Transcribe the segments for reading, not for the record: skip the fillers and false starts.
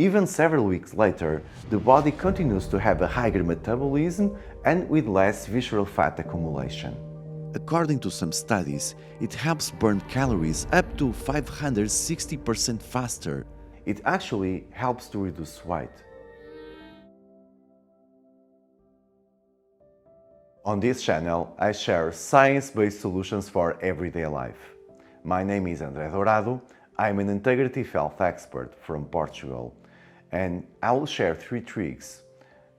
Even several weeks later, the body continues to have a higher metabolism and with less visceral fat accumulation. According to some studies, it helps burn calories up to 560% faster. It actually helps to reduce weight. On this channel, I share science-based solutions for everyday life. My name is André Dourado. I'm an integrative health expert from Portugal, and I will share 3 tricks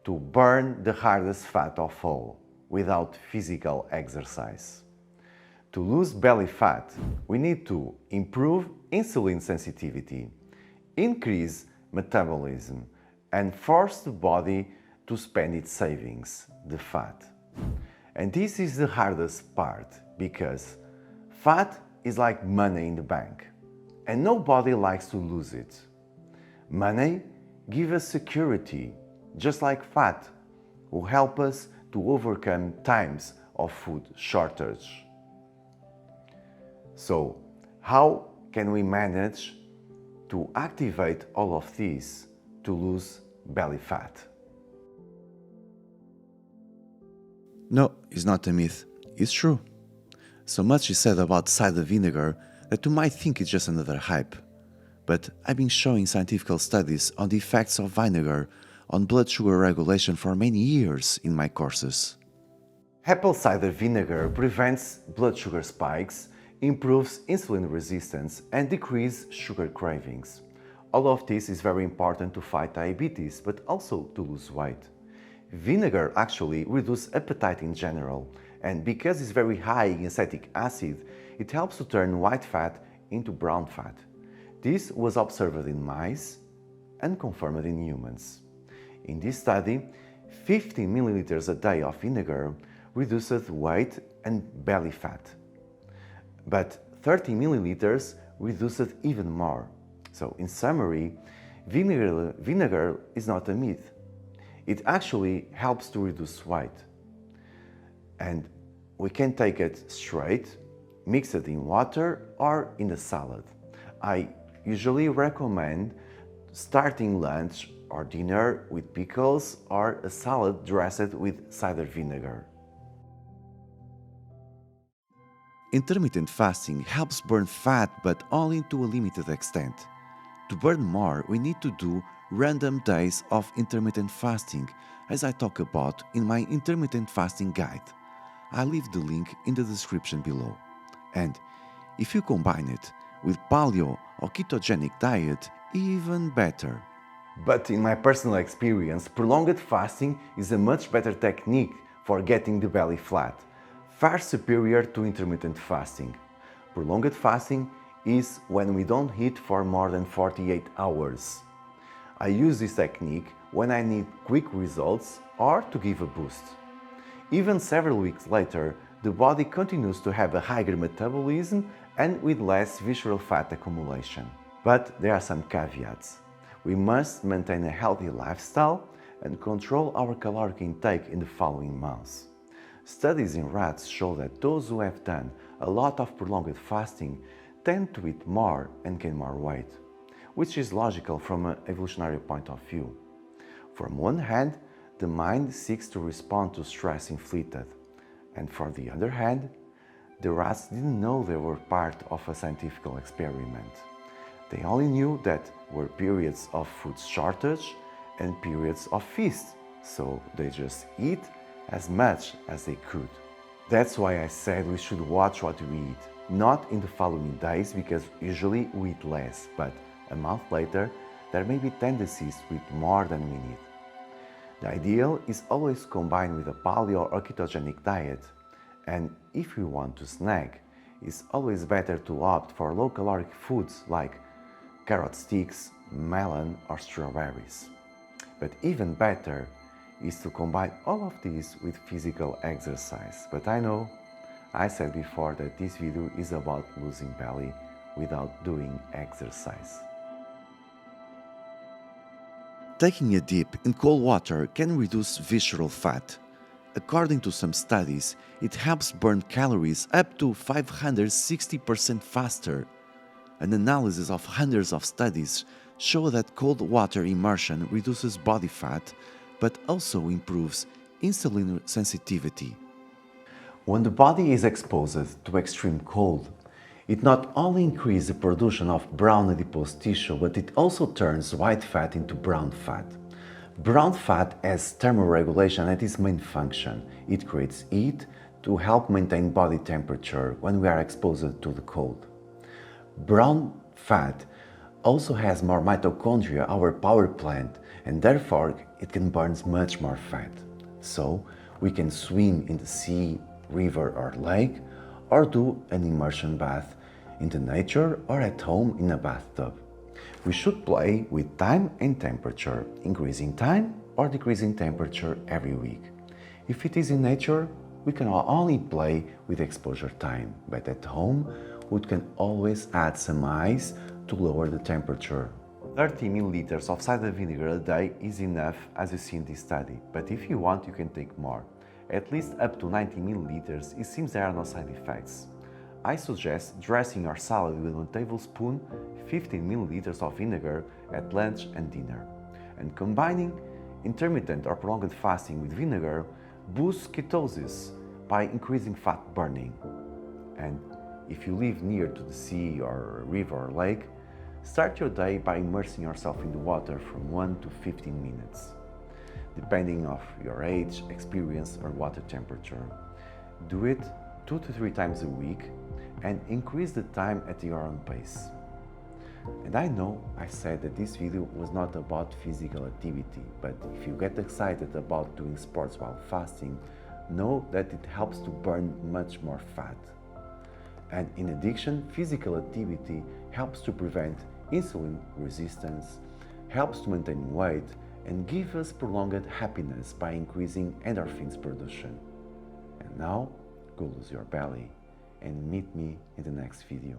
to burn the hardest fat of all without physical exercise. To lose belly fat, we need to improve insulin sensitivity, increase metabolism, and force the body to spend its savings, the fat. And this is the hardest part because fat is like money in the bank, and nobody likes to lose it. Money gives us security, just like fat will help us to overcome times of food shortage. So, how can we manage to activate all of these to lose belly fat? No, it's not a myth. It's true. So much is said about cider vinegar that you might think it's just another hype. But I've been showing scientific studies on the effects of vinegar on blood sugar regulation for many years in my courses. Apple cider vinegar prevents blood sugar spikes, improves insulin resistance, and decreases sugar cravings. All of this is very important to fight diabetes, but also to lose weight. Vinegar actually reduces appetite in general, and because it's very high in acetic acid, it helps to turn white fat into brown fat. This was observed in mice and confirmed in humans. In this study, 50 milliliters a day of vinegar reduced weight and belly fat, but 30 milliliters reduced even more. So in summary, vinegar is not a myth. It actually helps to reduce weight. And we can take it straight, mix it in water or in a salad. I usually recommend starting lunch or dinner with pickles or a salad dressed with cider vinegar. Intermittent fasting helps burn fat, but only to a limited extent. To burn more, we need to do random days of intermittent fasting, as I talk about in my intermittent fasting guide. I'll leave the link in the description below. And if you combine it with paleo or ketogenic diet, even better. But in my personal experience, prolonged fasting is a much better technique for getting the belly flat, far superior to intermittent fasting. Prolonged fasting is when we don't eat for more than 48 hours. I use this technique when I need quick results or to give a boost. Even several weeks later, the body continues to have a higher metabolism and with less visceral fat accumulation. But there are some caveats. We must maintain a healthy lifestyle and control our caloric intake in the following months. Studies in rats show that those who have done a lot of prolonged fasting tend to eat more and gain more weight, which is logical from an evolutionary point of view. From one hand, the mind seeks to respond to stress inflicted, and for the other hand, the rats didn't know they were part of a scientific experiment. They only knew that were periods of food shortage and periods of feast, so they just eat as much as they could. That's why I said we should watch what we eat, not in the following days, because usually we eat less, but a month later there may be tendencies to eat more than we need. The ideal is always combined with a paleo or ketogenic diet, and if you want to snack, it's always better to opt for low-caloric foods like carrot sticks, melon or strawberries. But even better is to combine all of these with physical exercise. But I know, I said before that this video is about losing belly without doing exercise. Taking a dip in cold water can reduce visceral fat. According to some studies, it helps burn calories up to 560% faster. An analysis of hundreds of studies show that cold water immersion reduces body fat but also improves insulin sensitivity. When the body is exposed to extreme cold, it not only increases the production of brown adipose tissue, but it also turns white fat into brown fat. Brown fat has thermoregulation at its main function. It creates heat to help maintain body temperature when we are exposed to the cold. Brown fat also has more mitochondria, our power plant, and therefore it can burn much more fat. So we can swim in the sea, river or lake, or do an immersion bath in the nature or at home in a bathtub. We should play with time and temperature, increasing time or decreasing temperature every week. If it is in nature, we can only play with exposure time, but at home, we can always add some ice to lower the temperature. 30 milliliters of cider vinegar a day is enough, as you see in this study, but if you want, you can take more. At least up to 90 milliliters, it seems there are no side effects. I suggest dressing your salad with 1 tablespoon, 15 milliliters of vinegar at lunch and dinner. And combining intermittent or prolonged fasting with vinegar boosts ketosis by increasing fat burning. And if you live near to the sea or a river or lake, start your day by immersing yourself in the water from 1 to 15 minutes, depending on your age, experience or water temperature. Do it 2 to 3 times a week and increase the time at your own pace. And I know I said that this video was not about physical activity, but if you get excited about doing sports while fasting, know that it helps to burn much more fat. And in addition, physical activity helps to prevent insulin resistance, helps to maintain weight, and give us prolonged happiness by increasing endorphins production. And now, go lose your belly and meet me in the next video.